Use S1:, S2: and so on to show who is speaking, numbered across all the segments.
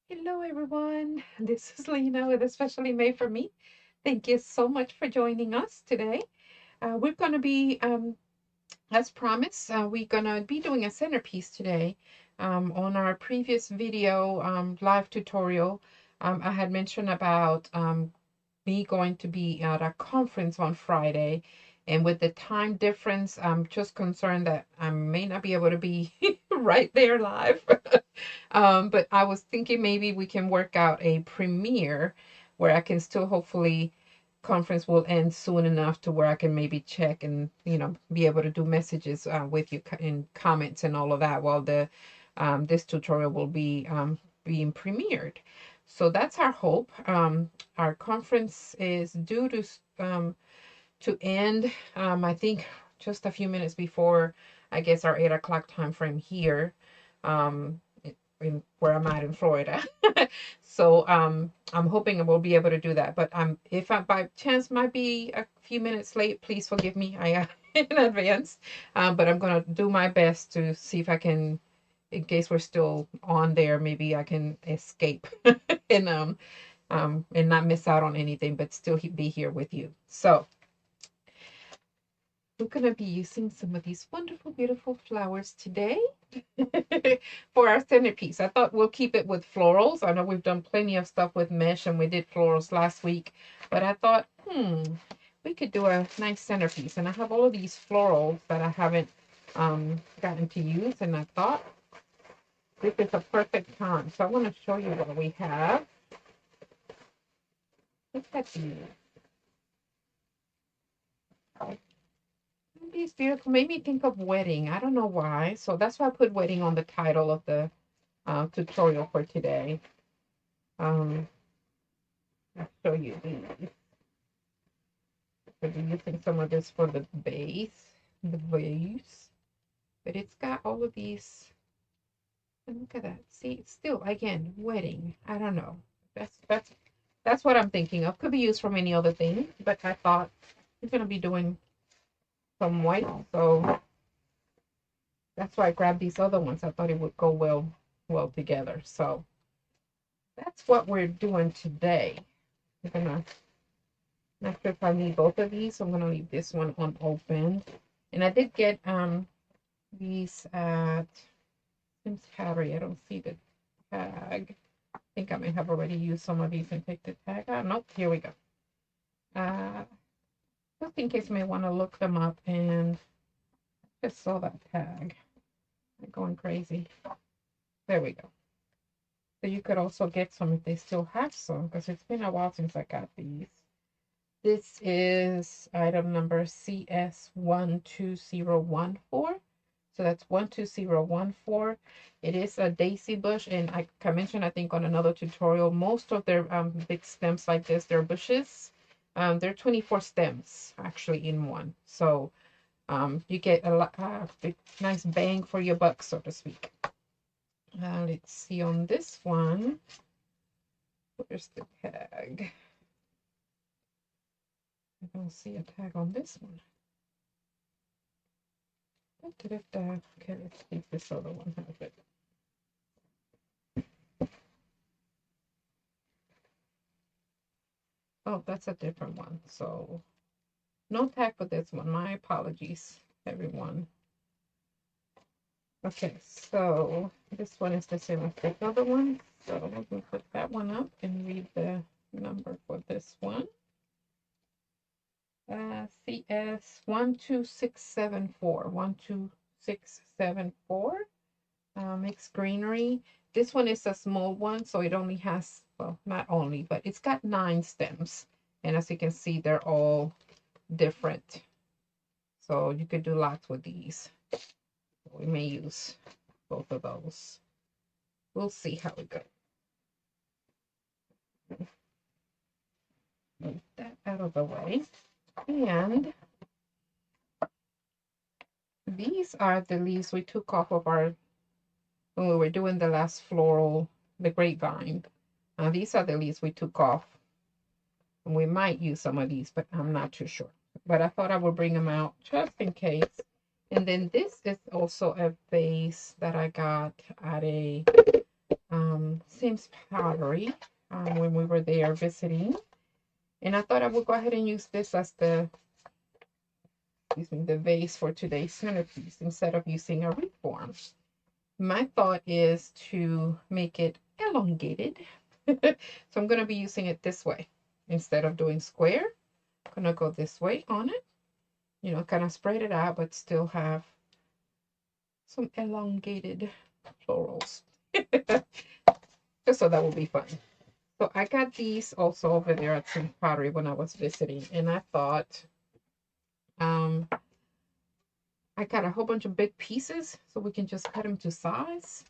S1: Hello, everyone. This is Lena with Especially Made for Me. Thank you so much for joining us today. We're going to be, as promised, we're going to be doing a centerpiece today. On our previous video live tutorial, I had mentioned about me going to be at a conference on Friday. And with the time difference, I'm just concerned that I may not be able to be right there live. But I was thinking maybe we can work out a premiere where I can still hopefully conference will end soon enough to where I can maybe check and be able to do messages with you in comments and all of that while the this tutorial will be being premiered. So that's our hope. Our conference is due to end. I think just a few minutes before, I guess, our 8 o'clock time frame here. Um, in where I'm at in Florida. So I'm hoping I will be able to do that. But if I by chance might be a few minutes late, please forgive me. I in advance. But I'm gonna do my best to see if I can, in case we're still on there, maybe I can escape and not miss out on anything, but still be here with you. So we're going to be using some of these wonderful, beautiful flowers today for our centerpiece. I thought we'll keep it with florals. I know we've done plenty of stuff with mesh and we did florals last week, but I thought, we could do a nice centerpiece. And I have all of these florals that I haven't gotten to use, and I thought this is a perfect time. So I want to show you what we have. Look at these. These beautiful made me think of wedding. I don't know why. So that's why I put wedding on the title of the tutorial for today. I'll show you these. I'll be using some of this for the vase. But it's got all of these. And look at that. See, it's still, again, wedding. I don't know. That's what I'm thinking of. Could be used for many other things, but I thought we're going to be doing some white. So that's why I grabbed these other ones. I thought it would go well together. So that's what we're doing today. I'm gonna, not sure if I need both of these, so I'm gonna leave this one unopened. And I did get these at Sims Harry. I don't see the tag. I think I may have already used some of these and take the tag out. Nope, here we go. Just in case you may want to look them up, and just saw that tag. I'm going crazy. There we go. So you could also get some if they still have some, because it's been a while since I got these. This is item number CS12014. So that's 12014. It is a daisy bush, and I mentioned, I think, on another tutorial, most of their big stems like this, they're bushes. They're 24 stems actually in one. So you get a big, nice bang for your buck, so to speak. Let's see on this one. Where's the tag? I don't see a tag on this one. Okay, let's see if this other one has it. Oh, that's a different one. So no tag for this one. My apologies, everyone. Okay, so this one is the same as the other one. So we're going to put that one up and read the number for this one. CS12674. 12674. Mixed greenery. This one is a small one, so it only has, well, not only, but it's got 9 stems. And as you can see, they're all different. So you could do lots with these. We may use both of those. We'll see how it goes. Move that out of the way. And these are the leaves we took off of our, when we were doing the last floral, the grapevine. These are the leaves we took off. And we might use some of these, but I'm not too sure. But I thought I would bring them out just in case. And then this is also a vase that I got at a Tim's pottery when we were there visiting. And I thought I would go ahead and use this as the, the vase for today's centerpiece instead of using a reform. My thought is to make it elongated. So I'm going to be using it this way. Instead of doing square, I'm going to go this way on it. You know, kind of spread it out, but still have some elongated florals. Just so that will be fun. So I got these also over there at Tim Pottery when I was visiting, and I thought I got a whole bunch of big pieces, so we can just cut them to size.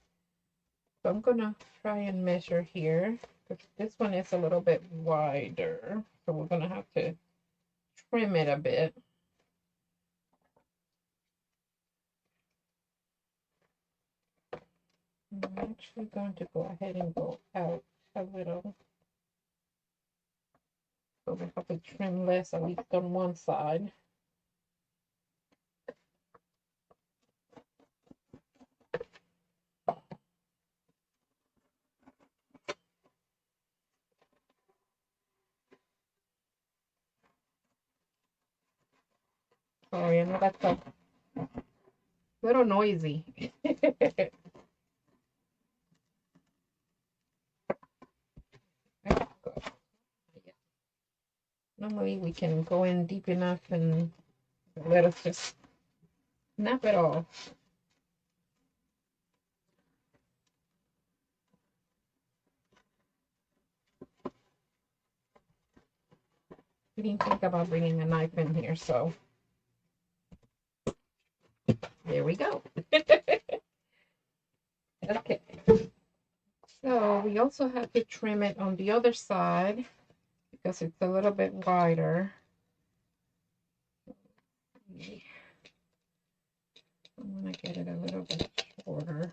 S1: So I'm gonna try and measure here, because this one is a little bit wider, so we're gonna have to trim it a bit. I'm actually going to go ahead and go out a little. So we have to trim less, at least on one side. Sorry, I know that's a little noisy. Normally we can go in deep enough and let us just snap it off. We didn't think about bringing a knife in here, so there we go. Okay. So we also have to trim it on the other side because it's a little bit wider. I'm going to get it a little bit shorter.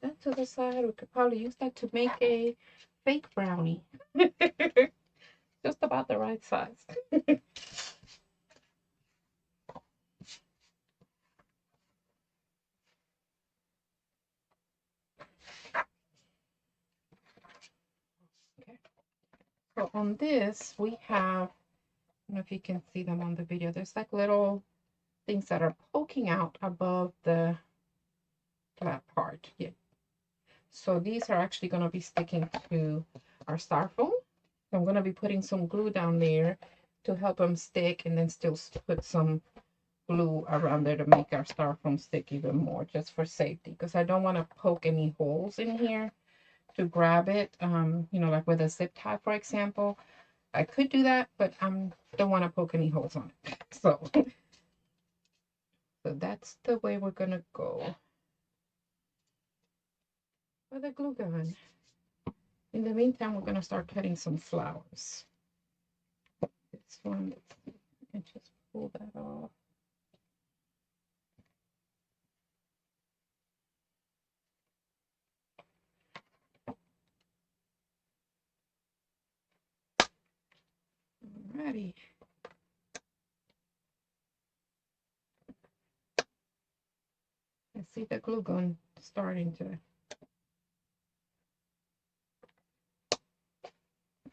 S1: That to the side, we could probably use that to make a fake brownie. Just about the right size. Okay. So on this, we have, I don't know if you can see them on the video, there's like little things that are poking out above the flat part. Yeah. So these are actually going to be sticking to our styrofoam. So I'm going to be putting some glue down there to help them stick, and then still put some glue around there to make our styrofoam stick even more, just for safety, because I don't want to poke any holes in here to grab it. You know, like with a zip tie, for example. I could do that, but I don't want to poke any holes on it. So that's the way we're going to go for the glue gun. In the meantime, we're going to start cutting some flowers. This one, I can just pull that off. Alrighty. I see the glue gun starting to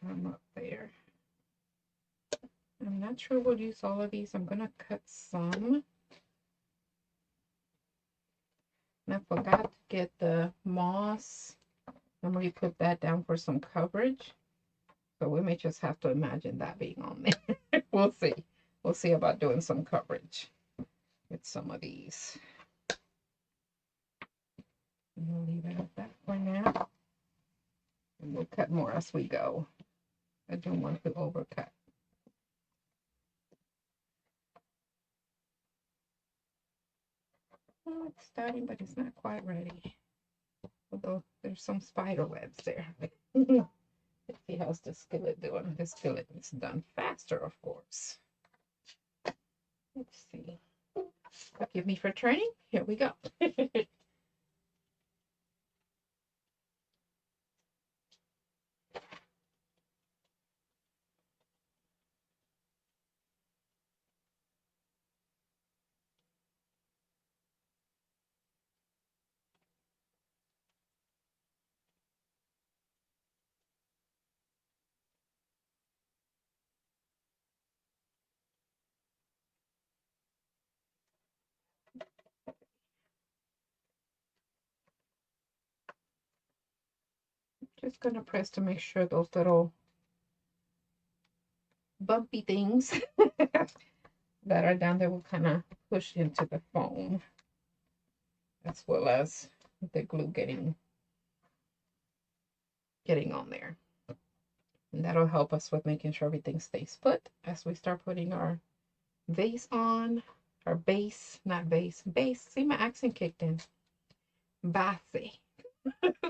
S1: come up there. I'm not sure we'll use all of these. I'm going to cut some. And I forgot to get the moss. Normally put that down for some coverage. So we may just have to imagine that being on there. We'll see. We'll see about doing some coverage with some of these. And we'll leave it at that for now. And we'll cut more as we go. I don't want to overcut. Oh, it's starting, but it's not quite ready. Although there's some spider webs there. Let's see how's the skillet doing. The skillet is done faster, of course. Let's see. Forgive me for turning. Here we go. Just gonna press to make sure those little bumpy things that are down there will kind of push into the foam, as well as the glue getting on there. And that'll help us with making sure everything stays put as we start putting our vase on, our base, not vase, base. See, my accent kicked in. Vase.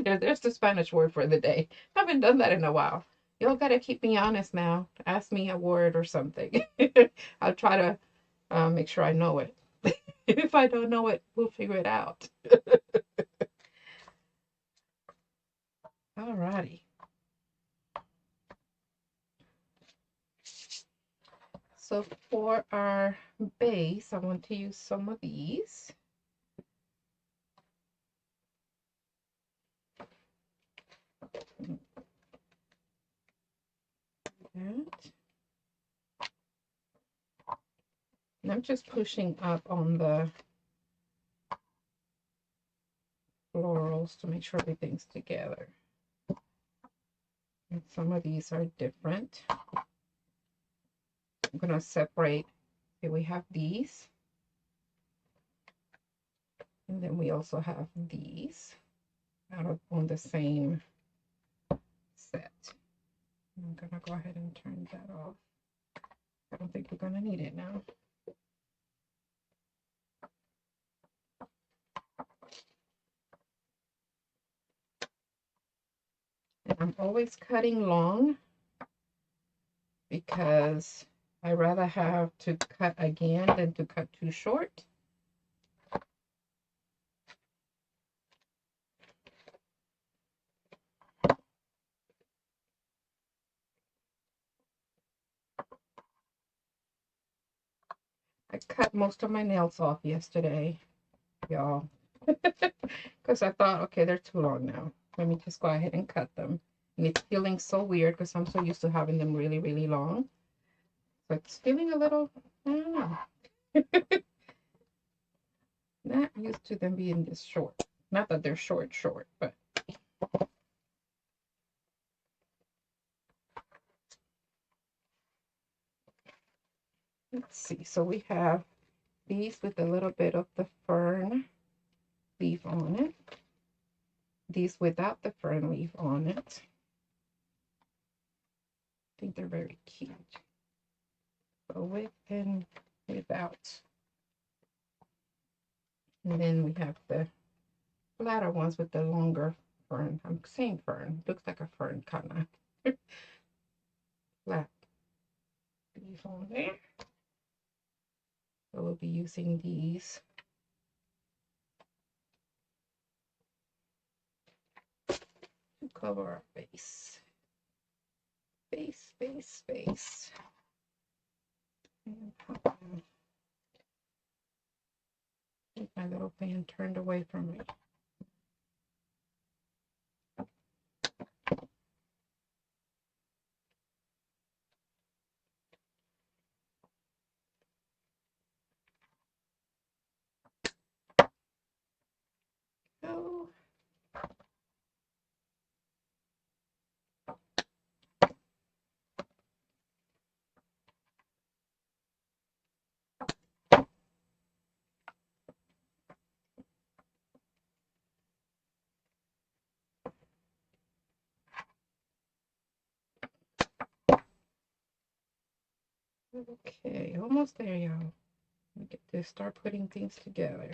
S1: There's the Spanish word for the day. I haven't done that in a while. Y'all gotta keep me honest now. Ask me a word or something. I'll try to make sure I know it. If I don't know it, we'll figure it out. Alrighty. So for our base, I want to use some of these. And I'm just pushing up on the florals to make sure everything's together. And some of these are different. I'm going to separate. Here we have these. And then we also have these on the same set. I'm going to go ahead and turn that off. I don't think we're going to need it now. And I'm always cutting long because I rather have to cut again than to cut too short. I cut most of my nails off yesterday, y'all, because I thought, okay, they're too long now. Let me just go ahead and cut them. And it's feeling so weird because I'm so used to having them really, really long. So it's feeling a little, I don't know. Not used to them being this short. Not that they're short, but. Let's see, so we have these with a little bit of the fern leaf on it. These without the fern leaf on it. I think they're very cute. So with and without. And then we have the flatter ones with the longer fern. I'm saying fern. Looks like a fern kind of. Flat leaf on there. So we'll be using these to cover our base. Base. And keep my little fan turned away from me. Go. Okay, almost there, y'all. We get to start putting things together.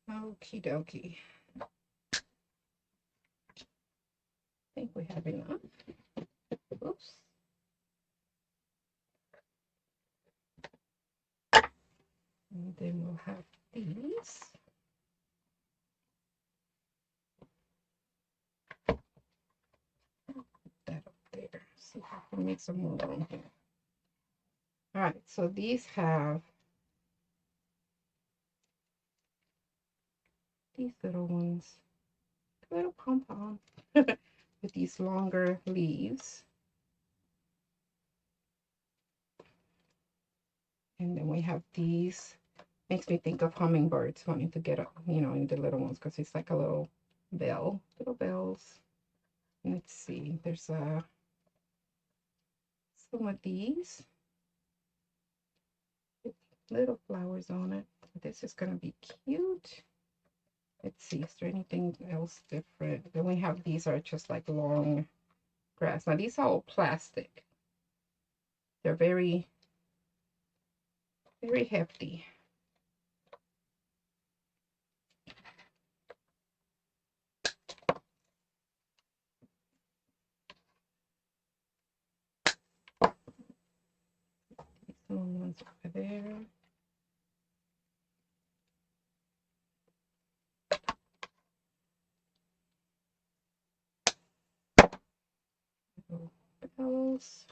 S1: Okie dokie. I think we have enough. Oops. And then we'll have these. That up there. See if I can make some more room here. All right, so these have these little ones, little pom-pom with these longer leaves. And then we have these. Makes me think of hummingbirds wanting to get up, you know, in the little ones, because it's like a little bell, little bells. Let's see, there's some of these with little flowers on it. This is going to be cute. Let's see, is there anything else different? Then we have these are just like long grass. Now these are all plastic. They're very, very hefty. Some ones over there. Little bells.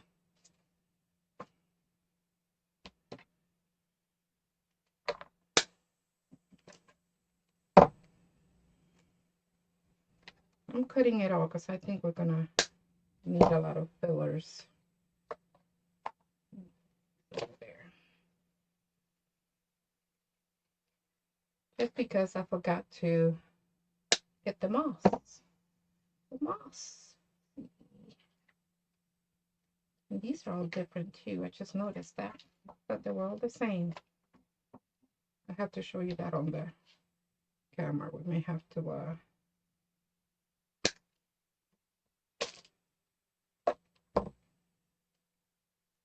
S1: I'm cutting it all because I think we're gonna need a lot of fillers. There. Just because I forgot to get the moss. The moss. And these are all different too. I just noticed that. But they were all the same. I have to show you that on the camera. We may have to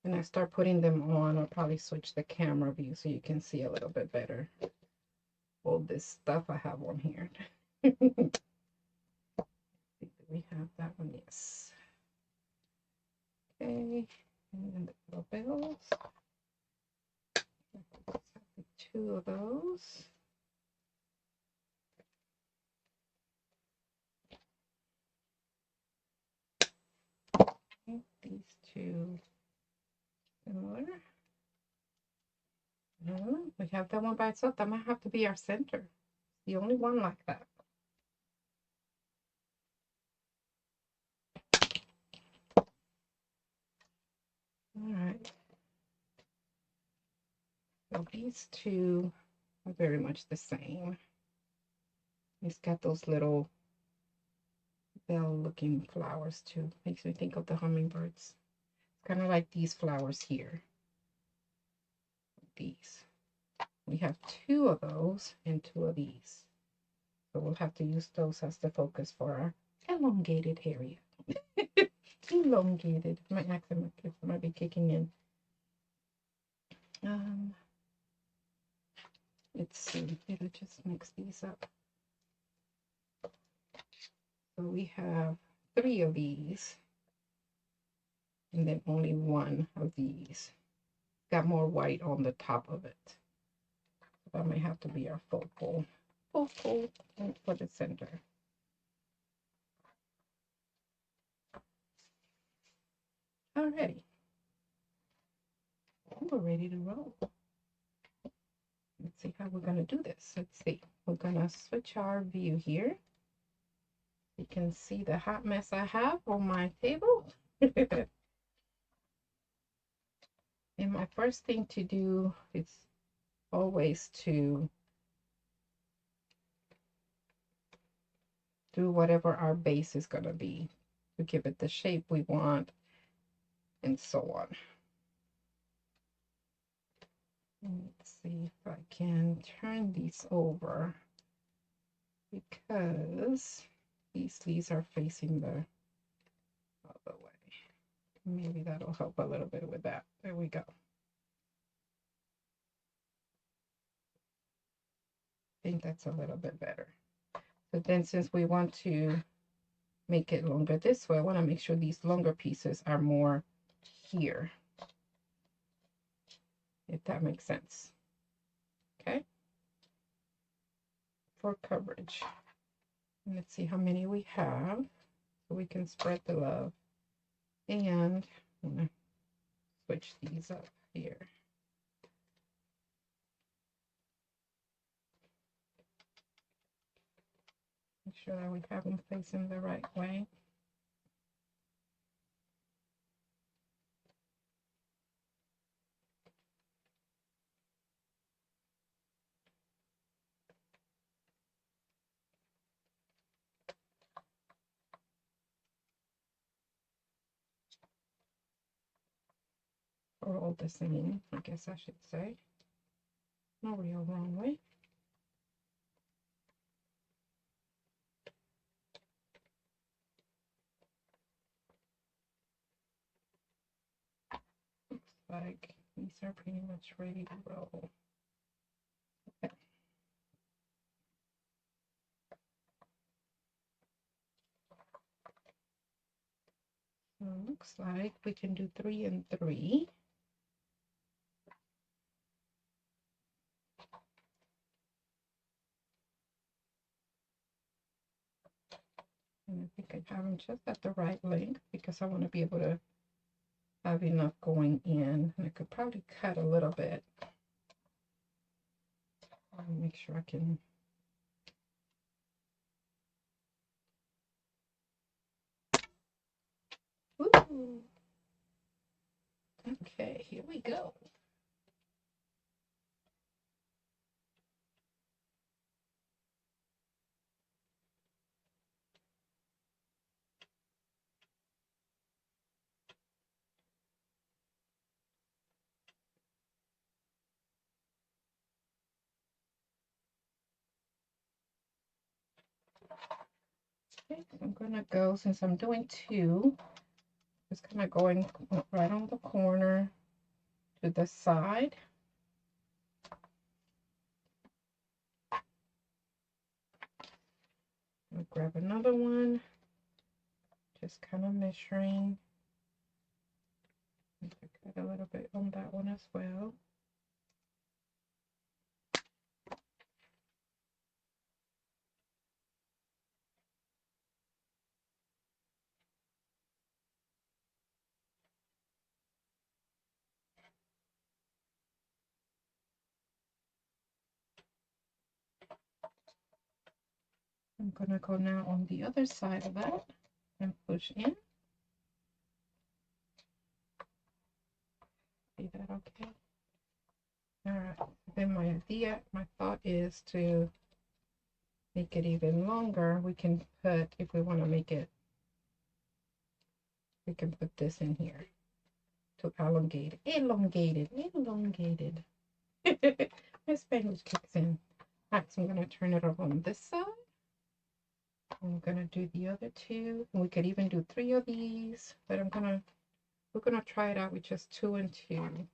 S1: when I start putting them on, I'll probably switch the camera view so you can see a little bit better all this stuff I have on here. We have that one, yes. Okay, and then the little bells. Two of those. Okay, these two similar. We have that one by itself. That might have to be our center. The only one like that. All right. So these two are very much the same. It's got those little bell-looking flowers too. Makes me think of the hummingbirds. It's kind of like these flowers here. These. We have two of those and two of these. So we'll have to use those as the focus for our elongated area. Elongated. My accent might be kicking in. Let's see. It'll just mix these up. So we have 3 of these. And then only 1 of these. Got more white on the top of it. So that may have to be our focal for the center. Alrighty. We're ready to roll. Let's see how we're going to do this. Let's see. We're going to switch our view here. You can see the hot mess I have on my table. And my first thing to do is always to do whatever our base is going to be. to give it the shape we want, and so on. Let's see if I can turn these over, because these leaves are facing the other way. Maybe that'll help a little bit with that. There we go. I think that's a little bit better. So then, since we want to make it longer this way, I want to make sure these longer pieces are more here, if that makes sense. Okay, for coverage. And let's see how many we have, so we can spread the love. And I'm gonna switch these up here. Make sure that we have them facing the right way. Or all the same, I guess I should say. No real wrong way. Looks like these are pretty much ready to roll. Okay. So looks like we can do 3 and 3. And I think I have them just at the right length, because I want to be able to have enough going in. And I could probably cut a little bit. I'll make sure I can. Ooh. Okay, here we go. Okay, so I'm gonna go, since I'm doing 2, just kind of going right on the corner to the side. I'll grab another one, just kind of measuring. Cut a little bit on that one as well. I'm gonna go now on the other side of that and push in. See that okay? All right, then my thought is to make it even longer. We can put, if we want to make it, we can put this in here to elongate it. Elongated. My Spanish kicks in. All right, so I'm gonna turn it over on this side. I'm gonna do the other 2, and we could even do 3 of these, but we're gonna try it out with just 2 and 2. I'm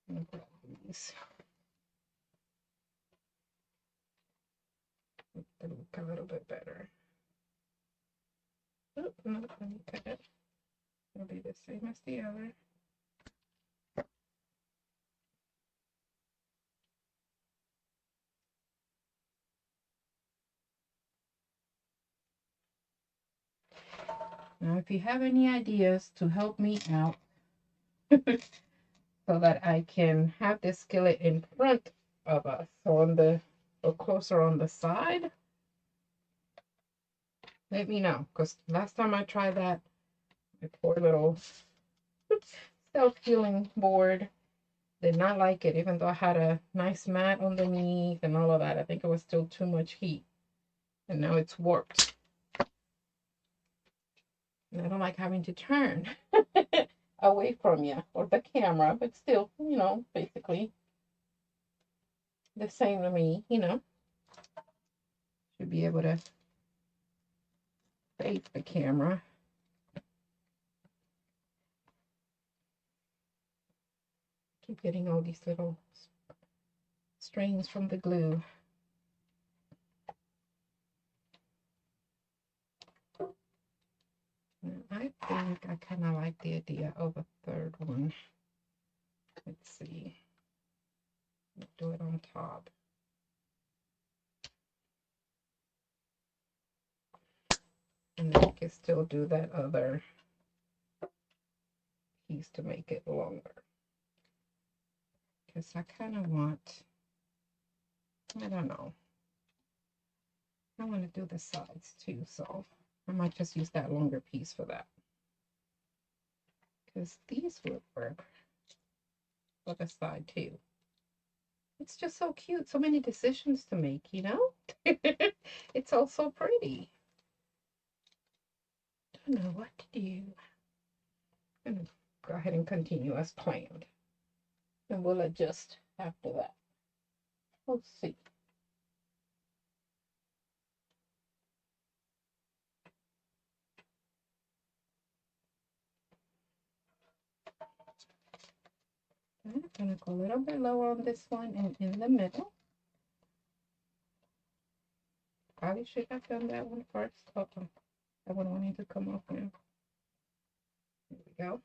S1: gonna grab these. It'll look a little bit better. Oh, no, let me cut it. It'll be the same as the other. Now, if you have any ideas to help me out so that I can have this skillet in front of us, so on the, or closer on the side, let me know. Because last time I tried that, my poor little self-healing board did not like it, even though I had a nice mat underneath and all of that. I think it was still too much heat, and now it's warped. And I don't like having to turn away from you or the camera, but still, you know, basically the same to me, you know. Should be able to face the camera. Keep getting all these little strings from the glue. I think I kind of like the idea of a third one. Let's see. Do it on top. And then you can still do that other piece to make it longer. Because I kind of want, I don't know. I want to do the sides too, so I might just use that longer piece for that. Because these would work for the side too. It's just so cute. So many decisions to make, you know? It's all so pretty. I don't know what to do. I'm going to go ahead and continue as planned. And we'll adjust after that. We'll see. I'm going to go a little bit lower on this one and in the middle. Probably should have done that one first. Uh-oh. That one wanted to come off now. There we go.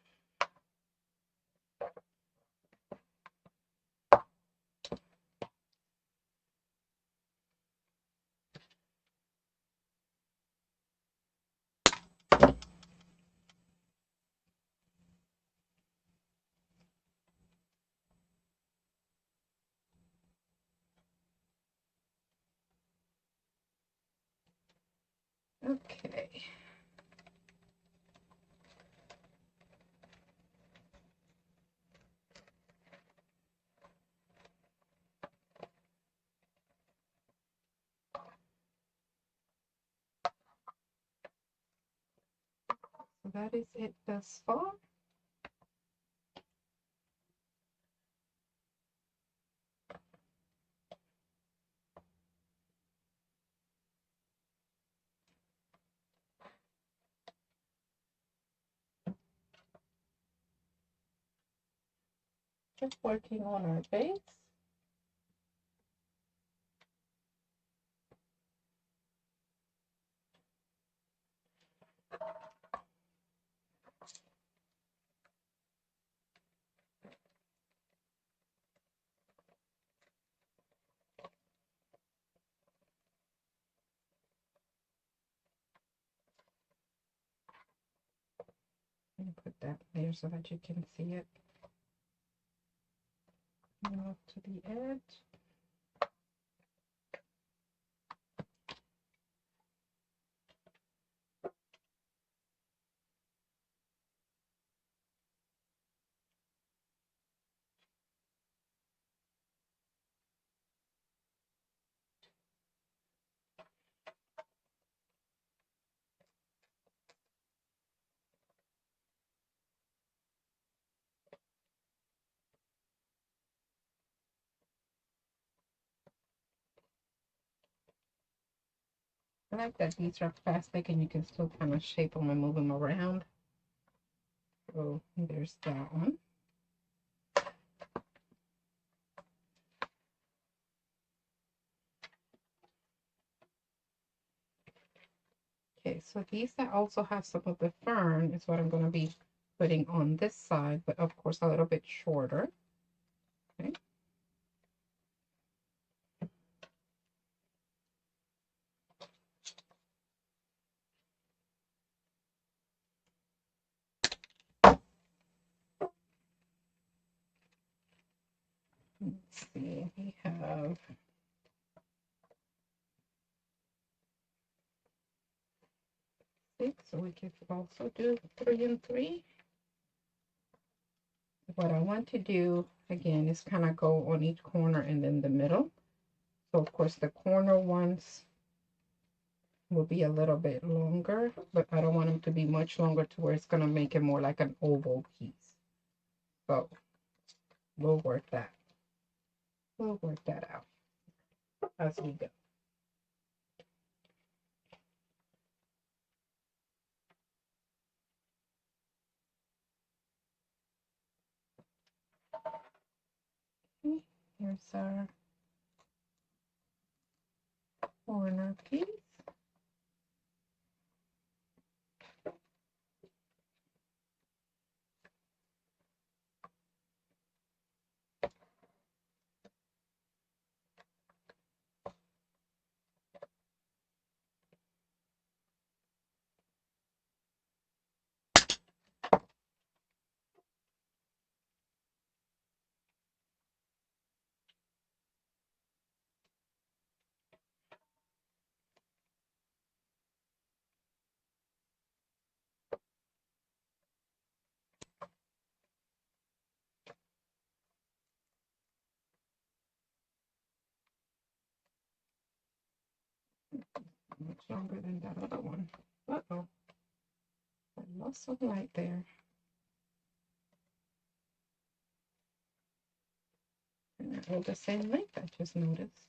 S1: Okay. So that is it thus far. Just working on our base. And put that there so that you can see it. Come off to the edge. I like that these are plastic and you can still kind of shape them and move them around. So there's that one. Okay, so these that also have some of the fern is what I'm going to be putting on this side, but of course a little bit shorter. Okay. Let's see, we have six, so we could also do 3 and 3. What I want to do again is kind of go on each corner and then the middle. So of course the corner ones will be a little bit longer, but I don't want them to be much longer to where it's going to make it more like an oval piece. So we'll work that. We'll work that out as we go. Here's our corner piece. Much longer than that other one. Uh-oh. I lost some light there. And they're all the same length, I just noticed.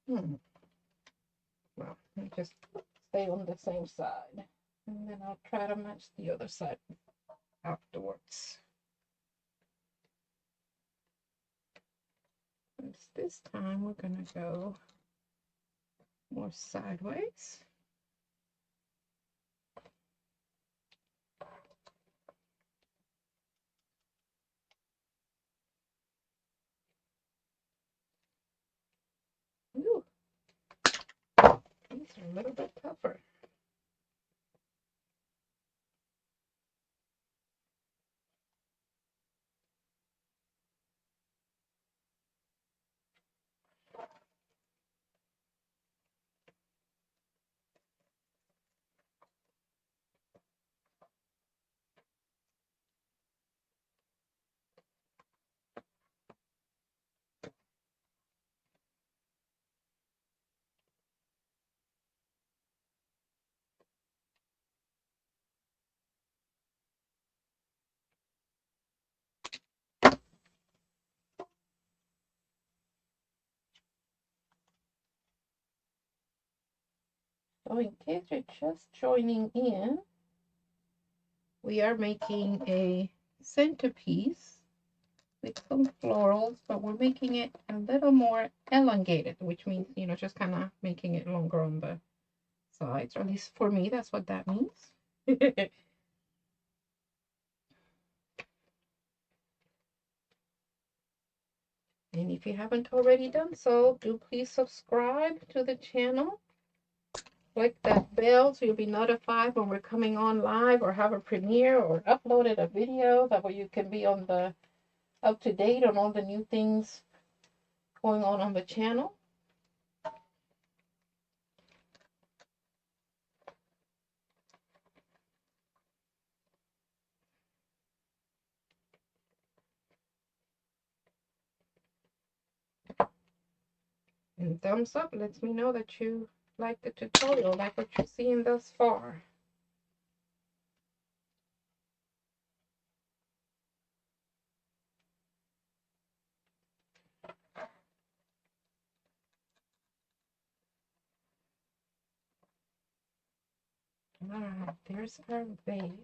S1: Well, I just stay on the same side. And then I'll try to match the other side afterwards. This time we're gonna go more sideways. Ooh, these are a little bit tougher. So in case you're just joining in, we are making a centerpiece with some florals, but we're making it a little more elongated, which means, you know, just kind of making it longer on the sides, or at least for me, that's what that means. And if you haven't already done so, do please subscribe to the channel. Click that bell so you'll be notified when we're coming on live or have a premiere or uploaded a video. That way you can be on the up to date on all the new things going on the channel. And thumbs up lets me know that you like the tutorial, like what you're seeing thus far. All right, there's our vase.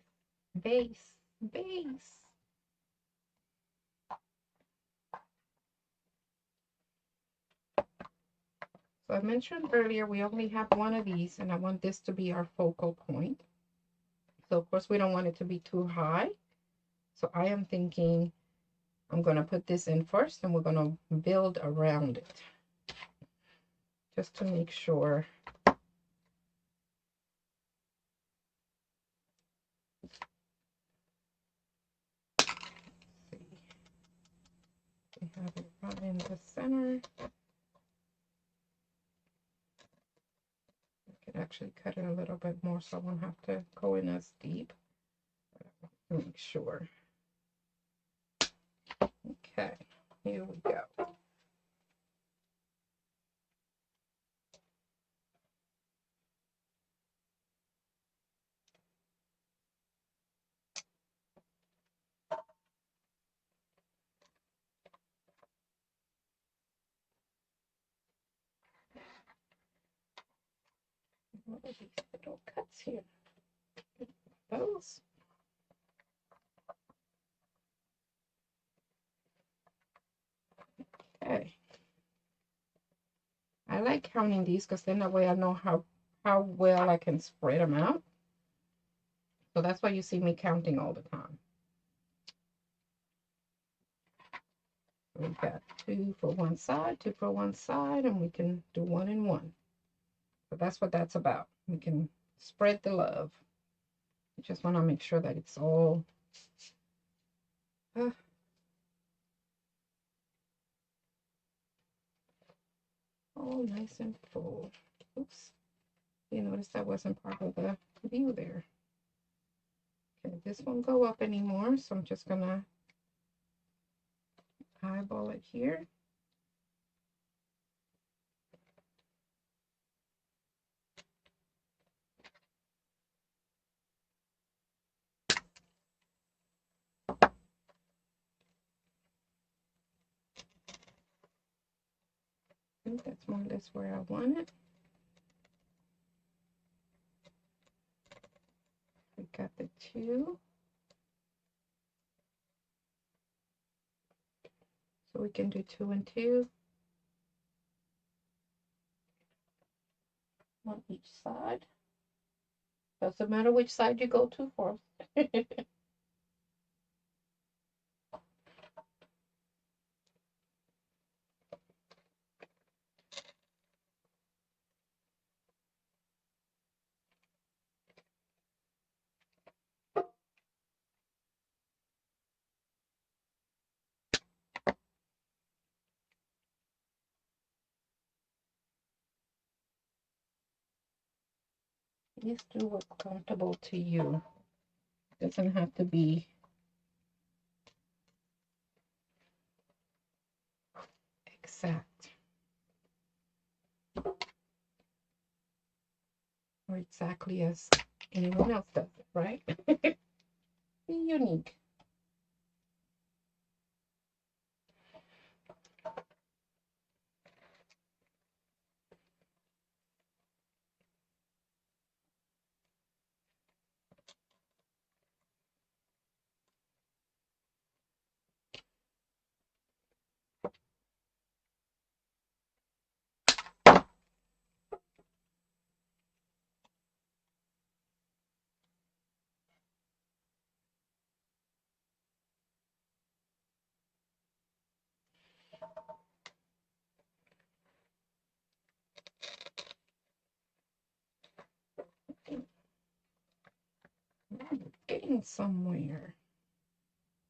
S1: So I mentioned earlier we only have one of these, and I want this to be our focal point. So of course we don't want it to be too high. So I am thinking I'm going to put this in first, and we're going to build around it just to make sure. We have it right in the center. I can actually cut it a little bit more so I won't have to go in as deep. Make sure. Okay, here we go. What are these little cuts here? Those. Okay. I like counting these because then that way I know how well I can spread them out. So that's why you see me counting all the time. We've got 2 for one side, 2 for one side, and we can do 1 and 1. So that's what that's about. We can spread the love. You just want to make sure that it's all nice and full. Oops. You notice that wasn't part of the view there. Okay, this won't go up anymore, so I'm just gonna eyeball it here. I think that's more or less where I want it. We got the 2. So we can do 2 and 2 on each side. Doesn't matter which side you go to first. Just do what's comfortable to you. It doesn't have to be exact or exactly as anyone else does it, right? Be unique. Getting somewhere.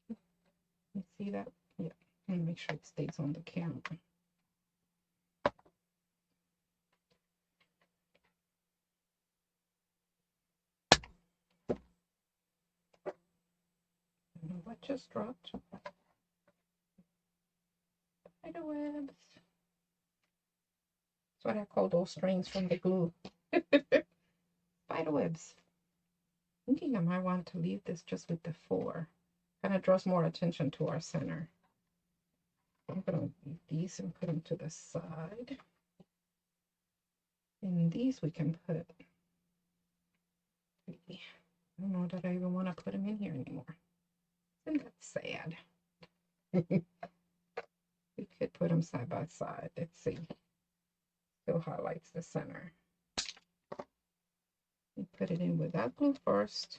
S1: You see that? Yeah. And make sure it stays on the camera. What just dropped? Spiderwebs. That's what I call those strings from the glue. Spiderwebs. Thinking I might want to leave this just with the 4. Kind of draws more attention to our center. I'm going to leave these and put them to the side. And these we can put. I don't know that I even want to put them in here anymore. Isn't that sad? We could put them side by side. Let's see. Still highlights the center. We put it in without glue first.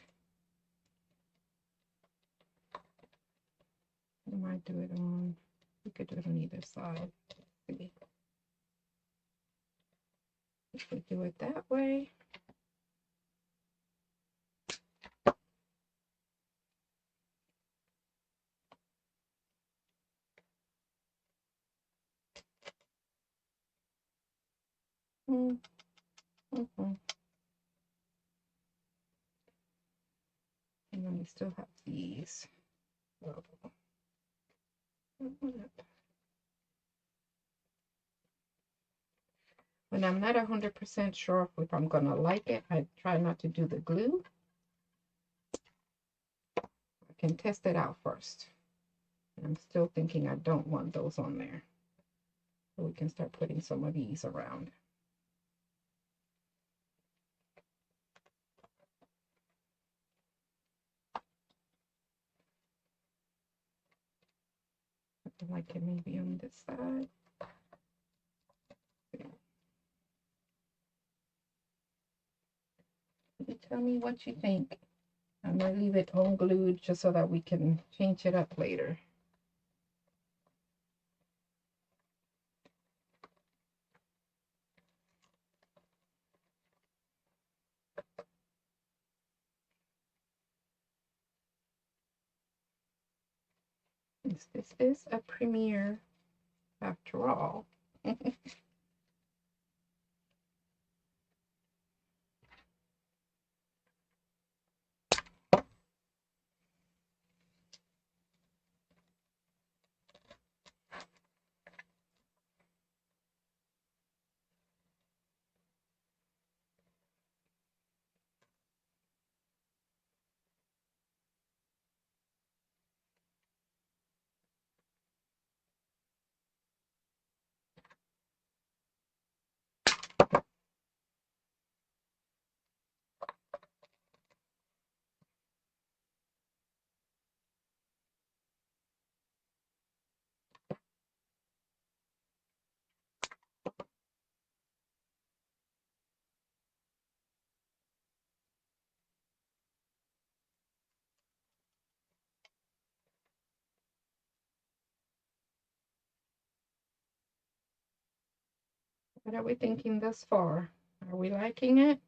S1: I might do it on, we could do it on either side. Let's see. If we do it that way. And then we still have these. When I'm not 100% sure if I'm going to like it, I try not to do the glue. I can test it out first. I'm still thinking I don't want those on there. So we can start putting some of these around. like it maybe on this side. You tell me what you think. I might leave it unglued just so that we can change it up later. This is a premiere after all. What are we thinking thus far? Are we liking it?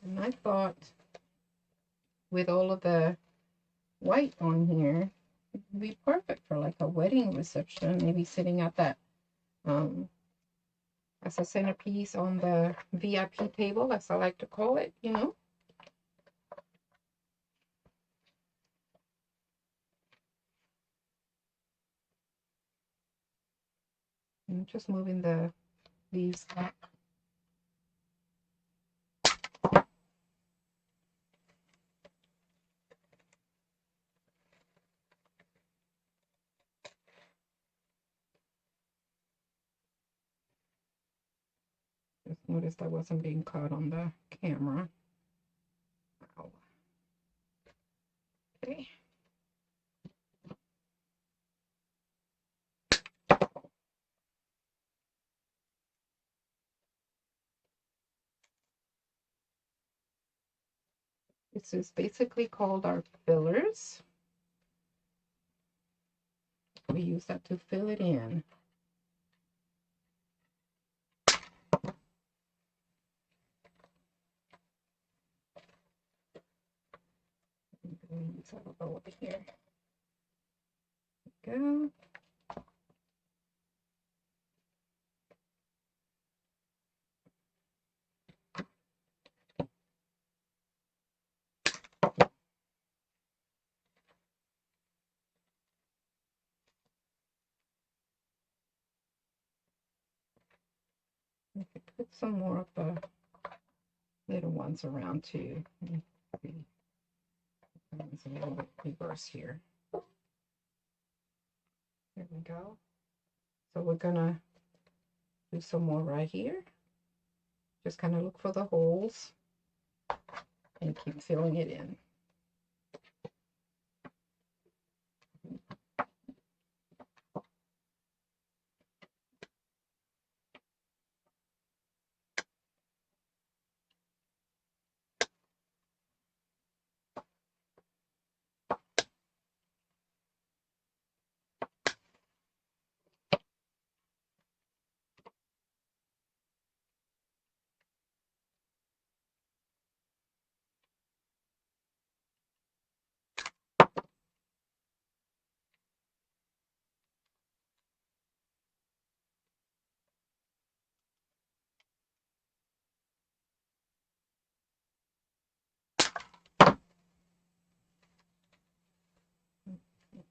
S1: And I thought with all of the white on here, it would be perfect for like a wedding reception, maybe sitting at that as a centerpiece on the VIP table, as I like to call it, you know. I'm just moving the leaves back. Just noticed I wasn't being caught on the camera. Ow. Okay. This is basically called our fillers. We use that to fill it in. Use that over here. There we go. I could put some more of the little ones around too. It's a little bit reverse here. There we go. So we're gonna do some more right here. Just kind of look for the holes and keep filling it in.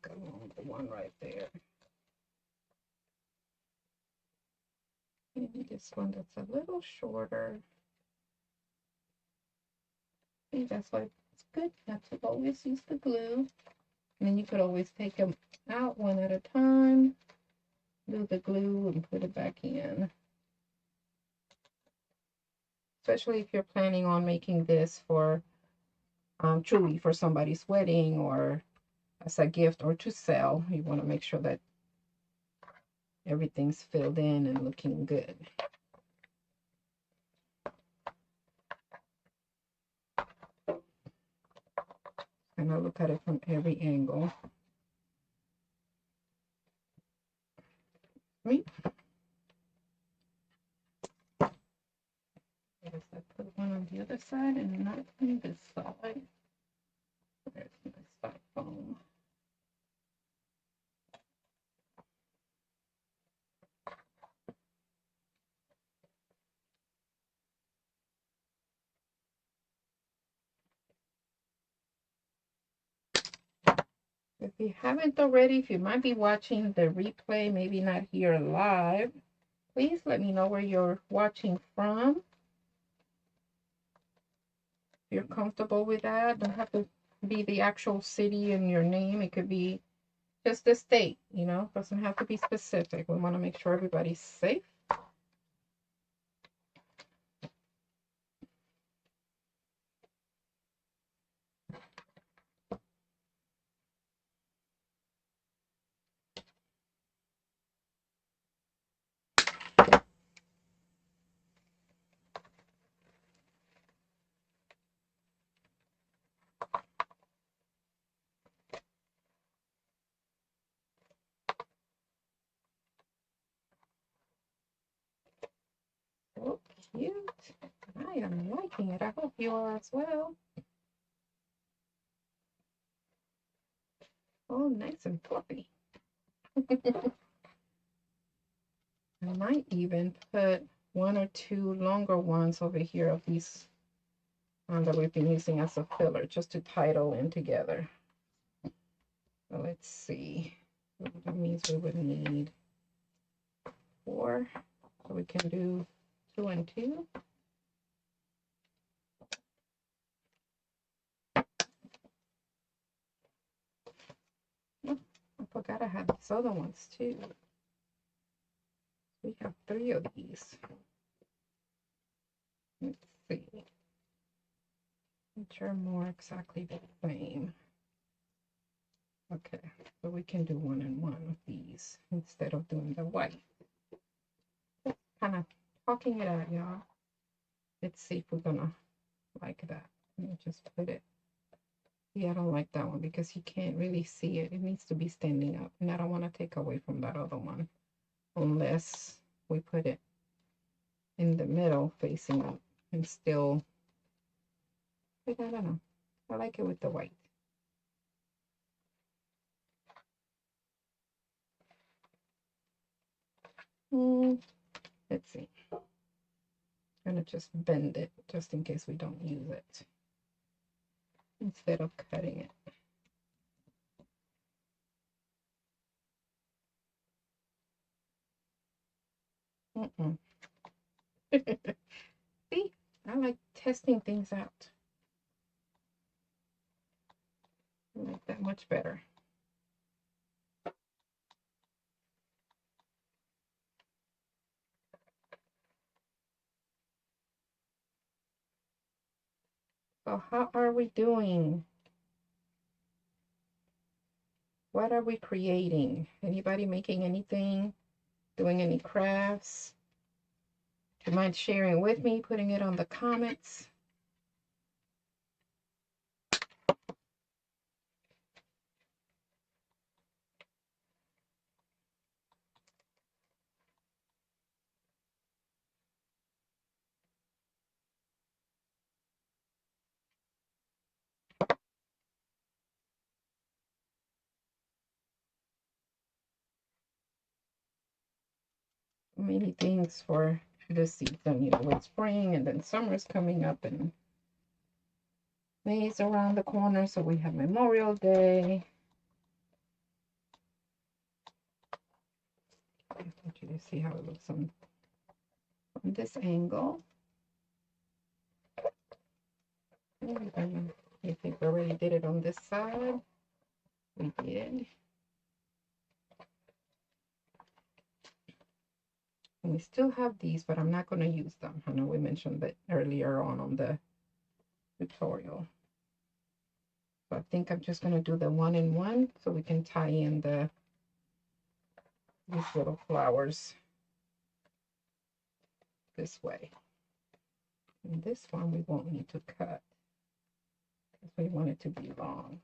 S1: Go on the one right there. Maybe this one that's a little shorter. See, that's why it's good not to always use the glue. And then you could always take them out one at a time, do the glue and put it back in. especially if you're planning on making this for truly for somebody's wedding or as a gift or to sell. You want to make sure that everything's filled in and looking good. And I look at it from every angle. Right? I guess I put one on the other side and not on this side. There's my styrofoam. If you haven't already, if you might be watching the replay, maybe not here live, please let me know where you're watching from. If you're comfortable with that, don't have to be the actual city and your name. It could be just the state, you know, doesn't have to be specific. We want to make sure everybody's safe. So cute. I am liking it. I hope you are as well. Oh, nice and fluffy. I might even put one or two longer ones over here of these that we've been using as a filler just to tie it all in together. So let's see. That means we would need 4. So we can do 2 and 2. Oh, I forgot I had these other ones too. We have 3 of these. Let's see. Which are more exactly the same. Okay, so we can do 1 and 1 of these instead of doing the white. Just kind of talking it out, y'all. Let's see if we're gonna like that. Let me just put it. Yeah, I don't like that one because you can't really see it. It needs to be standing up, and I don't want to take away from that other one unless we put it in the middle facing up and still, but I don't know. I like it with the white. Let's see. I'm gonna just bend it just in case we don't use it instead of cutting it. See, I like testing things out. I like that much better. So how are we doing? What are we creating? Anybody making anything? Doing any crafts? Do you mind sharing with me, putting it on the comments? Many things for this season, you know, with spring and then summer's coming up and May's around the corner, so we have Memorial Day. I want you to see how it looks on this angle. You think we already did it on this side? We did. And we still have these, but I'm not going to use them. I know we mentioned that earlier on the tutorial. So I think I'm just going to do the 1-in-1 so we can tie in these little flowers this way. And this one we won't need to cut because we want it to be long.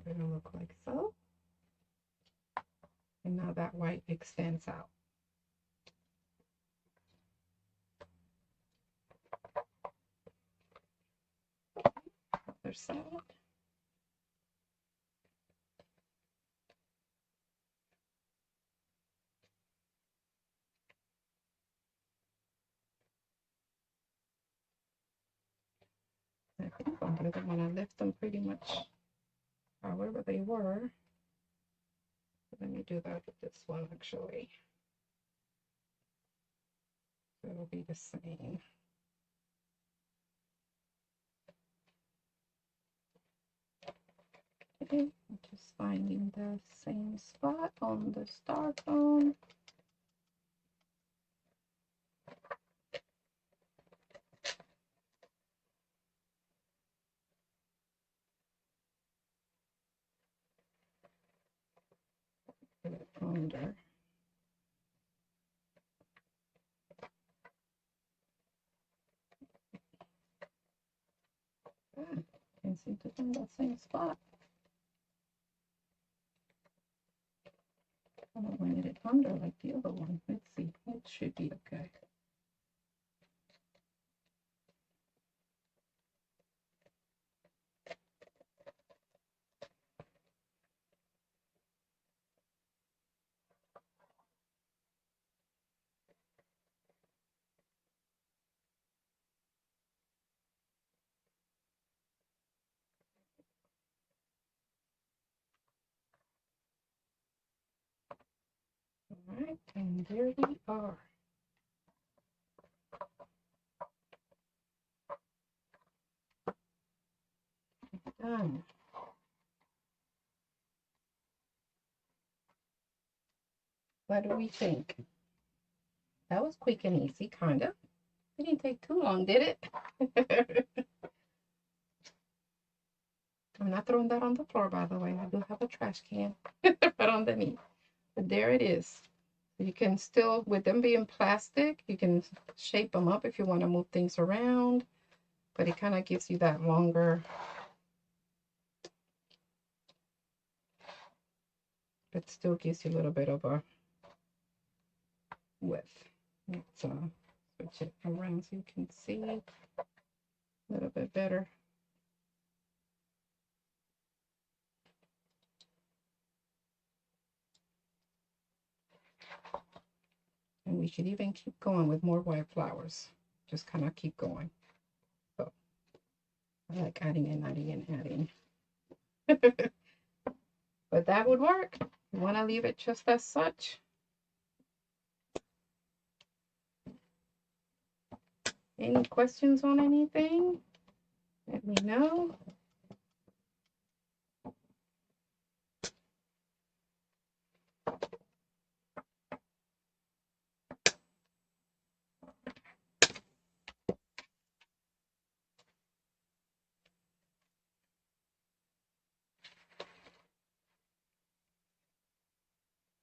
S1: So it'll look like so. And now that white extends out. Other side. I think on the other one I left them pretty much however they were. Let me do that with this one actually. So it'll be the same. Okay, just finding the same spot on the Styrofoam. Put it under. Can't seem to find that same spot. I wanted it under like the other one. Let's see. It should be okay. All right, and there we are. Done. What do we think? That was quick and easy, kind of. It didn't take too long, did it? I'm not throwing that on the floor, by the way. I do have a trash can right underneath. But there it is. You can still, with them being plastic, you can shape them up if you want to move things around. But it kind of gives you that longer, but still gives you a little bit of a width. Let's switch it around so you can see a little bit better. And we should even keep going with more white flowers. Just kind of keep going. So I like adding and adding and adding. But that would work. You want to leave it just as such. Any questions on anything? Let me know.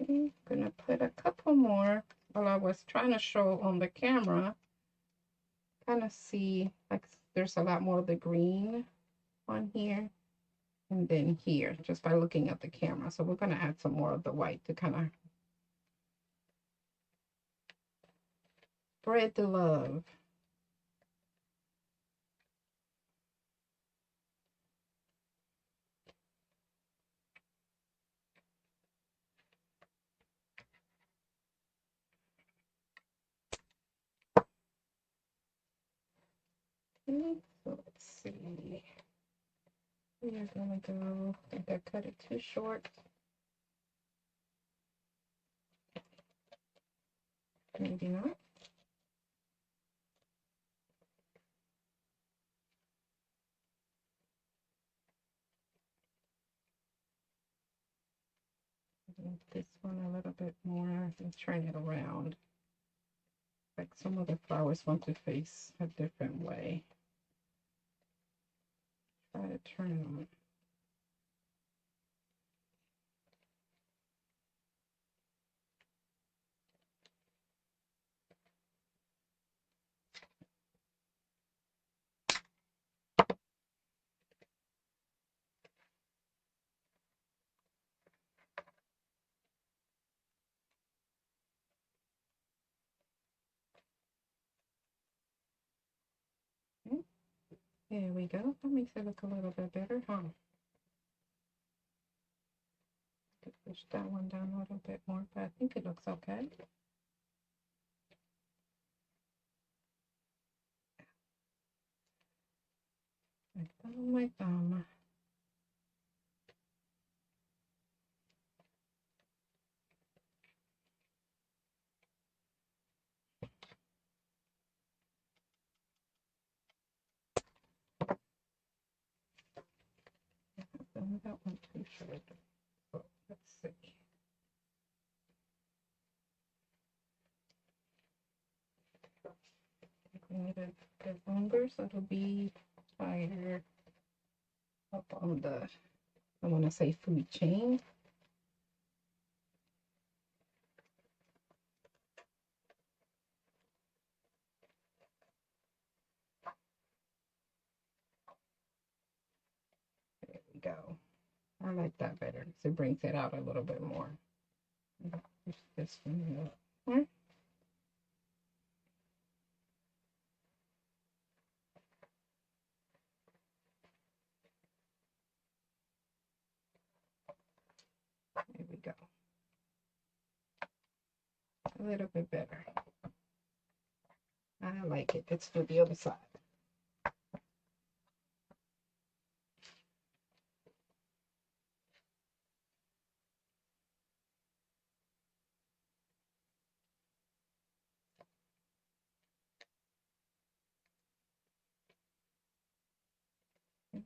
S1: I'm gonna put a couple more. While I was trying to show on the camera, kind of see like there's a lot more of the green on here and then here just by looking at the camera. So we're gonna add some more of the white to kind of spread the love. Okay, so let's see. We are gonna go, I think I cut it too short. Maybe not. This one a little bit more and turn it around. Like some of the flowers want to face a different way. Try to turn it on. Okay. There we go. That makes it look a little bit better, huh? Could push that one down a little bit more, but I think it looks okay. Like that on my thumb. That one too short. So let's see. We need a bit longer, so it'll be higher up on the, I want to say, food chain. There we go. I like that better because it brings it out a little bit more. Push this one up. There we go. A little bit better. I like it. Let's do the other side.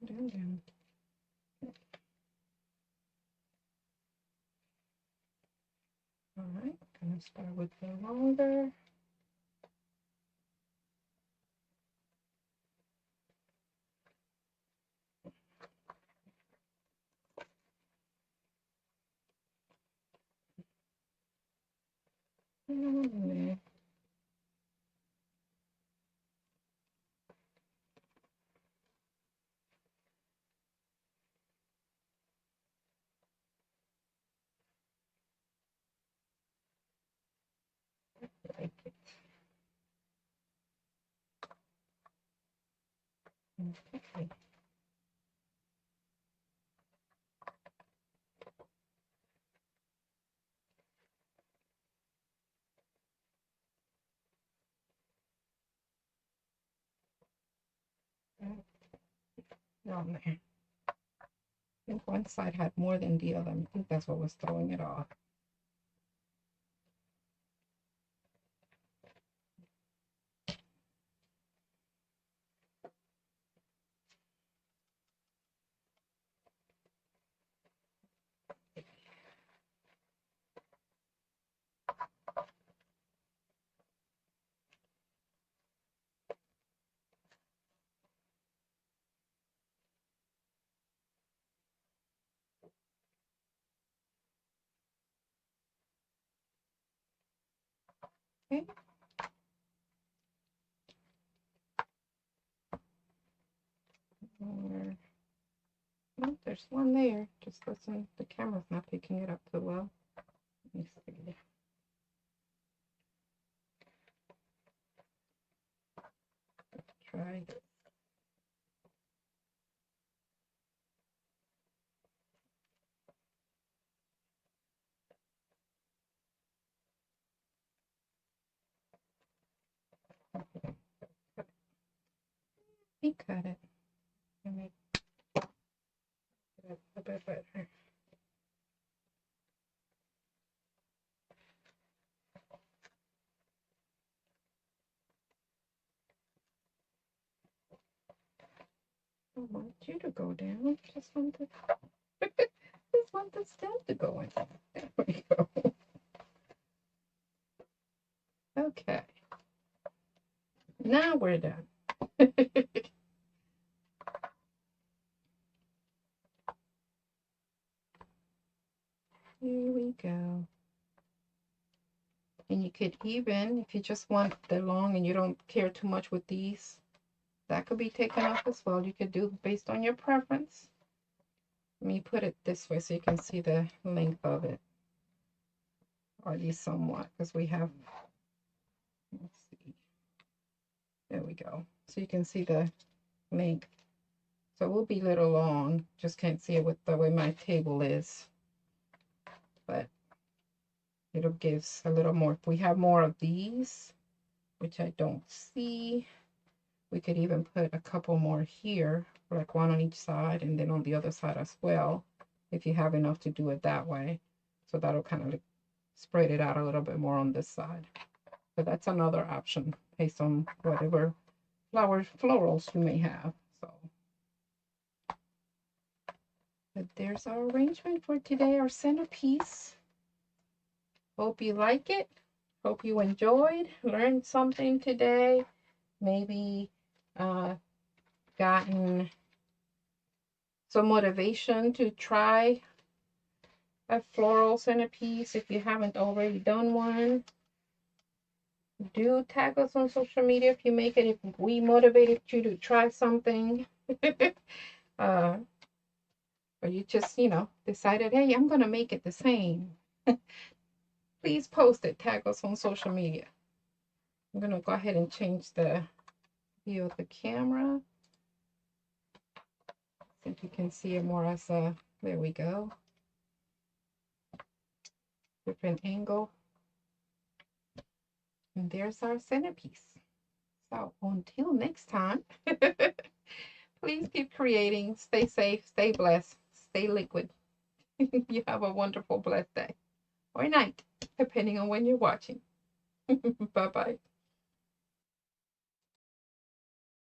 S1: Down. All right, gonna start with the longer. Like it. Okay. Down there. I think one side had more than the other. I think that's what was throwing it off. Okay. Oh, there's one there. Just listen. The camera's not picking it up too well. Let me see. Try this. He cut it. don't want you to go down. Just want the just want the stem to go in. There we go. Okay. Now we're done. Here we go. And you could even, if you just want the long and you don't care too much with these, that could be taken off as well. You could do based on your preference. Let me put it this way so you can see the length of it. Or at least somewhat, because we have, let's see. There we go. So you can see the length. So it will be a little long. Just can't see it with the way my table is. But it'll give a little more. If we have more of these, which I don't see, we could even put a couple more here, like one on each side and then on the other side as well, if you have enough to do it that way. So that'll kind of like spread it out a little bit more on this side. So that's another option based on whatever florals you may have. So, but there's our arrangement for today, our centerpiece. Hope you like it. Hope you enjoyed, learned something today. Maybe gotten some motivation to try a floral centerpiece. If you haven't already done one, do tag us on social media if you make it, if we motivated you to try something. Or you just, decided, hey, I'm gonna make it the same. Please post it, tag us on social media. I'm gonna go ahead and change the view of the camera. So you can see it more as a, there we go. Different angle. And there's our centerpiece. So until next time, please keep creating. Stay safe, stay blessed, stay liquid. You have a wonderful, blessed day or night, depending on when you're watching. Bye-bye.